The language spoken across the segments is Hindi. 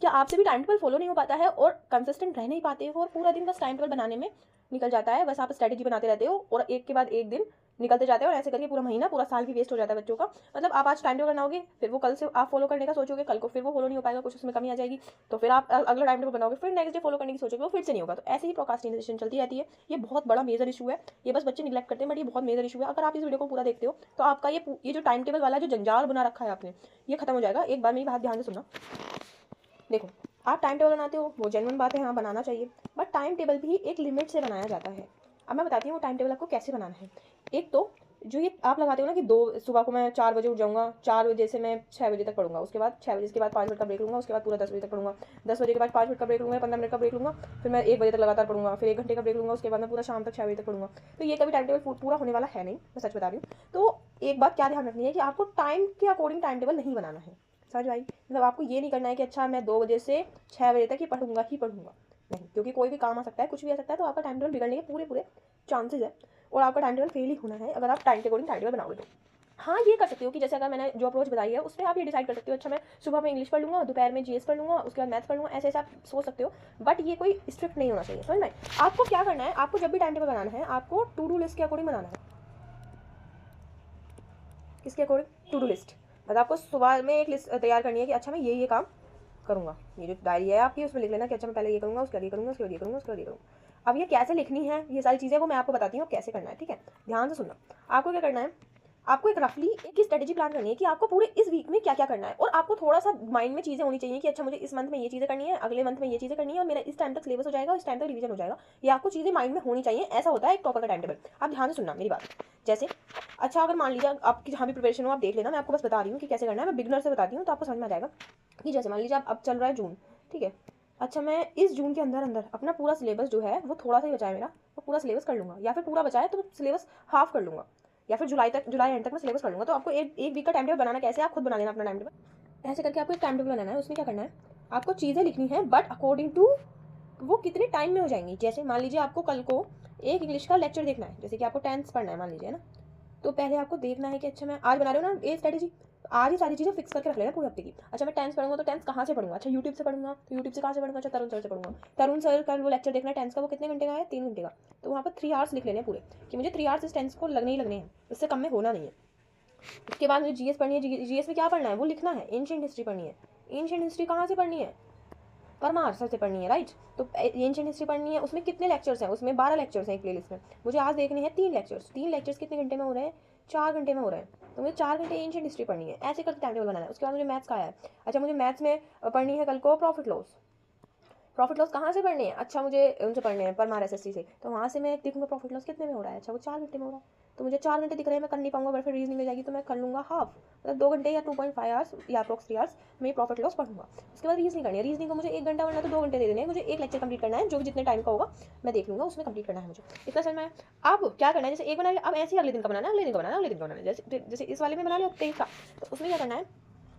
क्या आपसे भी टाइम टेबल फॉलो नहीं हो पाता है और कंसिस्टेंट रह नहीं पाते हो और पूरा दिन बस टाइम टेबल बनाने में निकल जाता है, बस आप स्ट्रैटेजी बनाते रहते हो और एक के बाद एक दिन निकलते जाते हो और ऐसे करके पूरा महीना पूरा साल भी वेस्ट हो जाता है बच्चों का। मतलब आप आज टाइम टेबल बनाओगे, फिर वो कल से आप फॉलो करने का सोचोगे, कल को फिर वो फॉलो नहीं हो पाएगा, कुछ उसमें कमी आ जाएगी, तो फिर आप अगला टाइम टेबल बनाओगे, फिर नेक्स्ट डे फॉलो करने की सोचोगे, वो फिर से नहीं होगा। तो ऐसे ही प्रोक्रास्टिनेशन चलती रहती है। ये बहुत बड़ा मेजर इशू है, ये बस बच्चे निगलेक्ट करते हैं, बट ये बहुत मेजर इशू है। अगर आप इस वीडियो को पूरा देखते हो तो आपका ये जो टाइम टेबल वाला जो जंजाल बना रखा है आपने, ये खत्म हो जाएगा। एक बार मेरी बात ध्यान से सुनना। देखो, आप टाइम टेबल बनाते हो, वो जेन्युइन बात है, हाँ बनाना चाहिए, बट टाइम टेबल भी एक लिमिट से बनाया जाता है। अब मैं बताती हूँ वो टाइम टेबल आपको कैसे बनाना है। एक तो जो ये आप लगाते हो ना कि दो सुबह को मैं 4 बजे उठ जाऊँगा, 4 बजे से मैं 6 बजे तक पढ़ूंगा, उसके बाद 6 बजे के बाद 5 मिनट का ब्रेक लूँगा, उसके बाद पूरा 10 बजे तक पढ़ूंगा, 10 बजे के बाद 5 मिनट का ब्रेक लूँगा, 15 मिनट का ब्रेक लूँगा, फिर मैं 1 बजे तक लगातार पढ़ूंगा, फिर 1 घंटे का ब्रेक लूँगा, उसके बाद मैं पूरा शाम तक 6 बजे तक पढ़ूंगा। तो ये कभी टाइम टेबल पूरा होने वाला है नहीं, मैं सच बता रही हूँ। तो एक बात क्या ध्यान रखनी है कि आपको टाइम के अकॉर्डिंग टाइम टेबल नहीं बनाना है। समझ भाई, मतलब आपको ये नहीं करना है कि अच्छा मैं 2 बजे से 6 बजे तक ही पढ़ूंगा नहीं, क्योंकि कोई भी काम आ सकता है, कुछ भी आ सकता है, तो आपका टाइम टेबल बिगड़ने के पूरे पूरे चांसेस है और आपका टाइम टेबल फेल ही होना है अगर आप टाइम के अकॉर्डिंग टाइम टेबल बनाओगे तो। हाँ, ये कर सकते हो कि जैसे अगर मैंने जो अप्रोच बताई है उसमें आप ये डिसाइड कर सकते हो, अच्छा मैं सुबह में इंग्लिश पढ़ लूँगा, दोपहर में जीएस पढ़ लूँगा, उसके बाद मैथ्स पढ़ लूँगा, ऐसे ऐसे आप सोच सकते हो, बट ये कोई स्ट्रिक्ट नहीं होना चाहिए। समझ में? आपको क्या करना है, आपको जब भी टाइम टेबल बनाना है आपको टू डू लिस्ट के अकॉर्डिंग बनाना है। किसके अकॉर्डिंग? To do list. मतलब आपको सुबह में एक लिस्ट तैयार करनी है कि अच्छा मैं ये काम करूँगा। ये जो डायरी है आपकी उसमें लिख लेना कि अच्छा मैं पहले ये करूँगा, उसके बाद ये करूँगा, उसके बाद ये करूँगा, उसके बाद ये करूँगा। अब ये कैसे लिखनी है, ये सारी चीज़ें वो मैं आपको बताती हूँ कैसे करना है, ठीक है? ध्यान से सुनना। आपको क्या करना है, आपको एक रफली एक स्ट्रेटेजी प्लान करनी है कि आपको पूरे इस वीक में क्या क्या करना है, और आपको थोड़ा सा माइंड में चीज़ें होनी चाहिए कि अच्छा मुझे इस मंथ में ये चीज़ें करनी है, अगले मंथ में ये चीज़ें करनी है, और मेरा इस टाइम तक सिलेबस हो जाएगा, इस टाइम तक रिवीजन हो जाएगा। ये आपको चीज़ें माइंड में होनी चाहिए, ऐसा होता है एक प्रॉपर का टाइम टेबल। आप ध्यान से सुनना मेरी बात। जैसे अच्छा अगर मान लीजिए आपकी जहाँ भी प्रिपरेशन हो आप देख लेना, मैं आपको बस बता रही हूँ कि कैसे करना है, मैं बिगनर से बताती हूँ तो आपको समझ में आ जाएगा। कि जैसे मान लीजिए अब चल रहा है जून, ठीक है? अच्छा मैं इस जून के अंदर अंदर अपना पूरा सिलेबस जो है वो थोड़ा सा ही बचा है मेरा, वो पूरा सिलेबस कर लूँगा, या फिर पूरा बचा है तो सिलेबस हाफ कर लूँगा, या फिर जुलाई एंड तक मैं सिलेबस कर लूँगा। तो आपको एक वीक का टाइम टेबल बनाना कैसे, आप खुद बना लेना अपना टाइम टेबल। ऐसे करके आपको एक टाइम टेबल बनाना है, उसमें क्या करना है, आपको चीज़ें लिखनी है बट अकॉर्डिंग टू वो कितने टाइम में हो जाएंगी। जैसे मान लीजिए आपको कल को एक इंग्लिश का लेक्चर देखना है, जैसे कि आपको टेंस पढ़ना है मान लीजिए ना, तो पहले आपको देखना है कि अच्छा मैं आज बना रही हूँ ना ये स्ट्रेटेजी, तो आज ही सारी चीज़ें फिक्स करके रख लेना पूरे हफ्ते की। अच्छा मैं टेंस पढ़ूंगा तो टेंस कहाँ से पढ़ूंगा, अच्छा यूट्यूब से पढ़ूंगा, तो यूट्यूब से कहाँ से पढ़ूंगा, अच्छा तरुण सर से पढ़ूंगा। तरुण सर का वो लेक्चर देखना है टेंस का, वो कितने घंटे का है, 3 घंटे का, तो वहाँ पर 3 आवर्स लिख लेने पूरे कि मुझे 3 आवर्स इस टेंस को लगने ही लगने हैं, इससे कम में होना नहीं है। उसके बाद मुझे जीएस पढ़नी है, जीएस में क्या पढ़ना है वो लिखना है, एंशिएंट हिस्ट्री पढ़नी है। एंशिएंट हिस्ट्री कहाँ से पढ़नी है, परमार सर से पढ़नी है, राइट? तो एंशिएंट हिस्ट्री पढ़नी है, उसमें कितने लेक्चर्स हैं, उसमें 12 लेक्चर्स हैं एक प्लेलिस्ट में, मुझे आज देखने हैं 3 लेक्चर्स। 3 लेक्चर्स कितने घंटे में हो रहे हैं, 4 घंटे में हो रहे हैं, तो मुझे 4 घंटे एंशिएंट हिस्ट्री पढ़नी है। ऐसे करके टाइम टेबल बनाना है। उसके बाद मुझे मैथ्स का है, अच्छा मुझे मैथ्स में पढ़नी है कल को प्रॉफिट लॉस कहाँ से पढ़नी है, अच्छा मुझे उनसे पढ़ने हैं परमार एसएससी से, तो वहाँ से मैं देखूंगा प्रॉफिट लॉस कितने में हो रहा है, अच्छा वो 4 घंटे में हो रहा है, तो मुझे 4 घंटे दिख रहे हैं, मैं कर नहीं पाऊंगा, बट फिर रीजनिंग में जाएगी तो मैं कर लूँगा हाफ, मतलब 2 घंटे या 2.5 आवर्स या अप्रॉक्स 3 आवर्स मैं प्रॉफिट लॉस पढ़ूंगा। उसके बाद रीजनिंग करनी है, रीजनिंग को मुझे 1 घंटा वरना तो 2 घंटे दे देने हैं, मुझे एक लेक्चर कंप्लीट करना है, जो भी जितने टाइम का होगा मैं देख लूँगा, उसमें कंप्लीट करना है मुझे। इतना समझ में आया? अब क्या करना है, जैसे एक बना लिया, अब ऐसे ही अगले दिन का बनाना है, अगले दिन का बनाना है, अगले दिन का बनाना है। जैसे इस वाले में बना लिया 23 का, तो उसमें क्या करना है,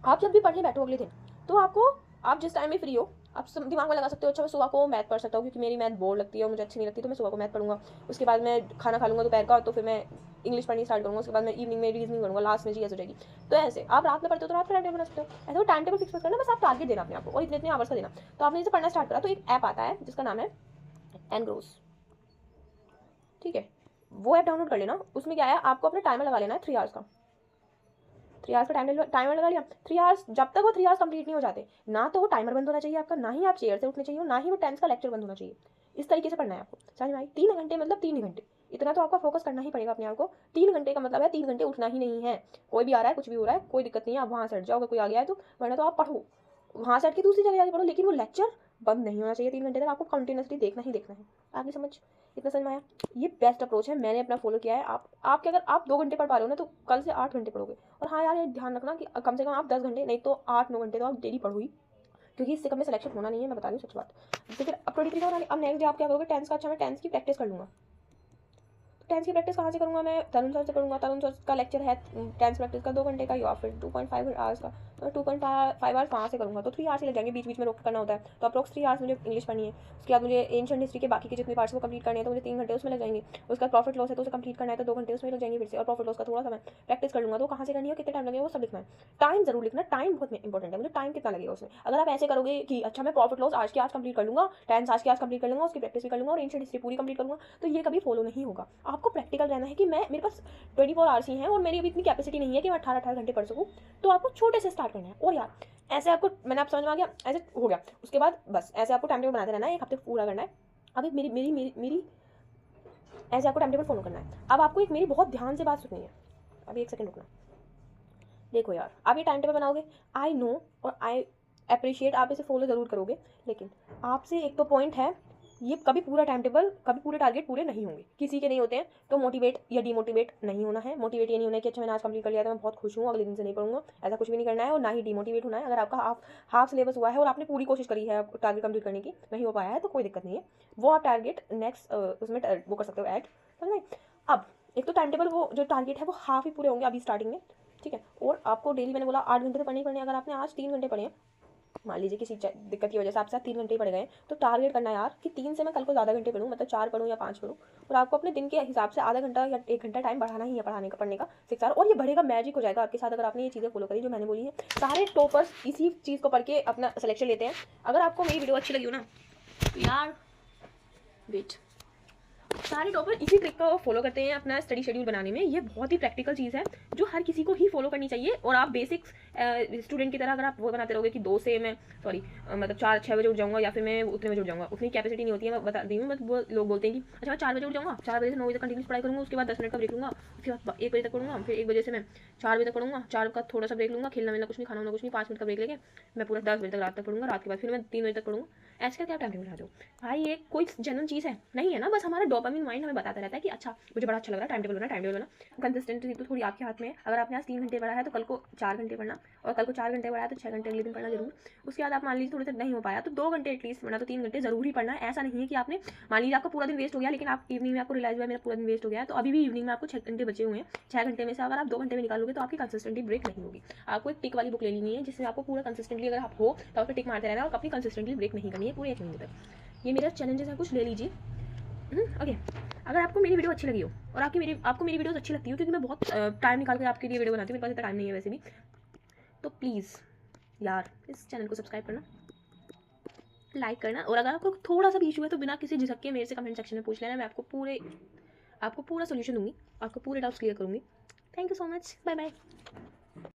आप जब भी पढ़ने बैठो अगले दिन, तो आपको आप जिस टाइम में फ्री हो आप दिमाग में लगा सकते हो, अच्छा मैं सुबह को मैथ पढ़ सकता हूँ क्योंकि मेरी मैथ बोर लगती है और मुझे अच्छी नहीं लगती, तो मैं सुबह को मैथ पढ़ूंगा। उसके बाद मैं खाना खा लूँगा दोपहर का, तो फिर मैं इंग्लिश पढ़नी स्टार्ट करूँगा, उसके बाद मैं इवनिंग में रीजनिंग करूँगा, लास्ट में जीएस हो जाएगी। तो ऐसे आप रात में पढ़ते हो तो रात में टाइम टेबल बना सकते हो, ऐसे वो टाइम टेबल फिक्स मत करना, बस आप टारगेट देना अपने आपको और इतने इतने आवर्स का देना। तो आपने इसे पढ़ना स्टार्ट करा तो एक ऐप आता है जिसका नाम है एनग्रोस, ठीक है? वो ऐप डाउनलोड कर लेना। उसमें क्या है, आपको अपना टाइमर लगा लेना है 3 आवर्स का। 3 आवर्स का टाइमर लगा लिया। 3 आवर्स, जब तक वो 3 आवर्स कंप्लीट नहीं हो जाते, ना तो वो टाइमर बंद होना चाहिए आपका, ना ही आप चेयर से उठने चाहिए, ना ही वो टेंस का लेक्चर बंद होना चाहिए। इस तरीके से पढ़ना है आपको, समझ में आई? 3 घंटे मतलब 3 घंटे, इतना तो आपका फोकस करना ही पड़ेगा अपने आप को। 3 घंटे का मतलब है 3 घंटे उठना ही नहीं है। कोई भी आ रहा है, कुछ भी हो रहा है, कोई दिक्कत नहीं है, आप वहाँ से हट जाओ, अगर कोई आ गया है तो, वरना तो आप पढ़ो, वहाँ से हट के दूसरी जगह जाके पढ़ो, लेकिन वो लेक्चर बंद नहीं होना चाहिए। 3 घंटे तक आपको कंटिन्यूसली देखना ही देखना है। आपकी समझ, इतना समझ में आया? ये बेस्ट अप्रोच है, मैंने अपना फॉलो किया है। आपके अगर आप 2 घंटे पढ़ पा रहे हो ना, तो कल से 8 घंटे पढ़ोगे। और हाँ यार, ये ध्यान रखना कि कम से कम आप 10 घंटे नहीं तो 8-9 घंटे तो आप डेली पढ़ो ही, क्योंकि इससे कम में सिलेक्शन होना नहीं है, मैं बता रही हूँ सच बात। जैसे फिर अब 23 का बना लिया, अब नेक्स्ट डे आप क्या करोगे, टेंस का, अच्छा मैं टेंस की प्रैक्टिस कर लूँगा। टेंस की प्रैक्टिस कहाँ से करूँगा मैं? तरुण सर से करूँगा। तरुण सर का लेक्चर है टेंस प्रैक्टिस का 2 घंटे का, या फिर 2.5 आवर्स का। मैं 2.5 आवर्स कहाँ से करूँगा? तो 3 आवर्स ही लग जाएंगे, बीच बीच में रोक करना होता है। तो अप्रोक्स 3 आवर्स मुझे इंग्लिश पढ़नी है। उसके बाद मुझे एंशिएंट हिस्ट्री के बाकी के जितने पार्ट्स को कंप्लीट करने हैं, तो मुझे 3 घंटे उसमें लग जाएंगे। उसका प्रॉफिट लॉस है तो उसे कंप्लीट करना है, तो 2 घंटे उसमें लग जाएंगे फिर से। और प्रॉफिट लॉस का थोड़ा सा मैं प्रैक्टिस कर लूँगा। तो कहाँ से करनी है, कितने टाइम लगेगा, वो सब लिखना है। टाइम जरूर लिखना, टाइम बहुत इंपॉर्टेंट है। मुझे टाइम कितना लगेगा उसमें। अगर आप ऐसे करोगे कि अच्छा मैं प्रॉफिट लॉस आज के आज कंप्लीट कर लूँगा, टेंस आज के आज कंप्लीट कर लूँगा, उसकी प्रैक्टिस भी कर लूँगा और एंशिएंट हिस्ट्री पूरी कंप्लीट करूँगा, तो ये कभी फॉलो नहीं होगा। आपको प्रैक्टिकल रहना है कि मेरे पास 24 आवर्स ही हैं और मेरी अभी इतनी कैपेसिटी नहीं है कि मैं 18 घंटे पढ़ सकूँ। तो आपको छोटे से स्टार्ट करना है। और यार ऐसे आपको, मैंने आप समझ में आ गया, ऐसे हो गया। उसके बाद बस ऐसे आपको टाइम टेबल बनाते रहना है, 1 हफ्ते पूरा करना है। अभी मेरी ऐसे आपको टाइम टेबल फॉलो करना है। अब आपको एक मेरी बहुत ध्यान से बात सुननी है। अभी 1 सेकंड रुकना। देखो यार, आप ये टाइम टेबल बनाओगे, आई नो और आई अप्रिशिएट, आप इसे फॉलो ज़रूर करोगे, लेकिन आपसे एक तो पॉइंट है, ये कभी पूरा टाइम टेबल, कभी पूरे टारगेट पूरे नहीं होंगे, किसी के नहीं होते हैं। तो मोटिवेट या डीमोटिवेट नहीं होना है। मोटिवेट ये नहीं होना है कि अच्छा मैंने आज कंप्लीट कर लिया तो मैं बहुत खुश हूँ, अगले दिन से नहीं पढ़ूंगा, ऐसा कुछ भी नहीं करना है। और ना ही डीमोटिवेट होना है। अगर आपका हाफ सिलेबस हुआ है और आपने पूरी कोशिश करी है टारगेट कंप्लीट करने की, नहीं हो पाया है, तो कोई दिक्कत नहीं है, वो आप टारगेट नेक्स्ट उसमें वो कर सकते हो ऐड, समझ में। अब एक तो टाइम टेबल, वो जो टारगेट है वो हाफ ही पूरे होंगे अभी स्टार्टिंग में, ठीक है। और आपको डेली मैंने बोला 8 घंटे तो पढ़ने ही पढ़ने। अगर आपने आज 3 घंटे पढ़े हैं, मान लीजिए किसी दिक्कत की वजह से आपके साथ 3 घंटे ही पढ़ गए, तो टारगेट करना है यार कि 3 से मैं कल को ज़्यादा घंटे पढ़ूँ, मतलब 4 पढ़ूँ या 5 पढ़ूँ। और आपको अपने दिन के हिसाब से आधा घंटा या 1 घंटा टाइम बढ़ाना ही है पढ़ाने का, पढ़ने का 6 आवर। और ये बढ़ेगा, मैजिक हो जाएगा आपके साथ अगर आपने ये चीज़ें फॉलो करी जो मैंने बोली है। सारे टॉपर्स इसी चीज़ को पढ़ के अपना सिलेक्शन लेते हैं। अगर आपको मेरी वीडियो अच्छी लगी हो ना, तो यार वेट, सारे टॉपर इसी ट्रिक का फॉलो करते हैं अपना स्टडी शेड्यूल बनाने में। ये बहुत ही प्रैक्टिकल चीज़ है जो हर किसी को ही फॉलो करनी चाहिए। और आप बेसिक्स स्टूडेंट की तरह अगर आप वो बनाते रहोगे कि 2 से मैं मतलब 4-6 बजे उठ जाऊँगा, या फिर मैं उतने बजे उठ जाऊँगा, उतनी कैपेसिटी नहीं होती है, मैं बता रही हूँ। बस वो लोग बोलते हैं कि अच्छा मैं 4 बजे उठ जाऊँगा, 4 बजे से 9 बजे तक कंटिन्यूस पढ़ाई करूँगा, उसके बाद 10 मिनट का ब्रेक लूँगा, उसके बाद 1 बजे तक पढ़ूँगा, फिर 1 बजे से मैं 4 बजे तक पढ़ूँगा, 4 का थोड़ा सा ब्रेक लूँगा, खेलना मिलना कुछ नहीं, खाना वाना कुछ नहीं, 5 मिनट का ब्रेक लेके मैं पूरा 10 बजे तक रात तक पढ़ूँगा, रात के बाद फिर मैं 3 बजे तक पढ़ूँगा। ऐसे का क्या टाइम टेबल बना दो भाई, ये कोई जेन्युइन चीज़ है नहीं है ना। बस हमारा डोपामिन माइंड हमें बताता रहता है कि अच्छा मुझे बड़ा अच्छा लग रहा है, टाइम टेबल बना, टाइम टेबल बना। कंसिस्टेंसी तो थोड़ी आपके हाथ में है। अगर आपने आज 3 घंटे पढ़ा है तो कल को 4 घंटे पढ़ना, और कल को 4 घंटे पढ़ा है तो 6 घंटे अगले दिन पढ़ना जरूर। उसके बाद आप मान लीजिए थोड़ी देर नहीं हो पाया तो 2 घंटे एटलीस्ट पढ़ना, तो 3 घंटे जरूर ही पढ़ना है। ऐसा नहीं है कि आपने, मान लीजिए आपका पूरा दिन वेस्ट हो गया, लेकिन आप इवनिंग में आपको रियलाइज हुआ मेरा पूरा दिन वेस्ट हो गया है, तो अभी भी इवनिंग में आपको 6 घंटे बचे हुए हैं। 6 घंटे में से अगर आप 2 घंटे में निकालोगे तो आपकी कंसिस्टेंटली ब्रेक नहीं होगी। आपको एक टिक वाली बुक ले लेनी है जिसमें आपको पूरा कंसिस्टेंटली अगर आप हो तो आपको टिक मारते रहना है और अपनी कंसिस्टेंटली ब्रेक नहीं करनी है पूरे 1 महीने तक। ये मेरा चैलेंजेस है, कुछ ले लीजिए। ओके, अगर आपको मेरी वीडियो अच्छी लगी हो और आपको मेरी वीडियोस अच्छी लगती हो, क्योंकि मैं बहुत टाइम निकाल कर आपके लिए वीडियो बनाती हूँ, मेरे पास इतना टाइम नहीं है वैसे भी, तो प्लीज़ यार इस चैनल को सब्सक्राइब करना, लाइक करना। और अगर आपको थोड़ा सा भी इशू है तो बिना किसी झिझक के मेरे से कमेंट सेक्शन में पूछ लेना, मैं आपको पूरा सोल्यूशन दूंगी, आपको पूरे डाउट्स क्लियर करूँगी। Thank you so much, bye bye.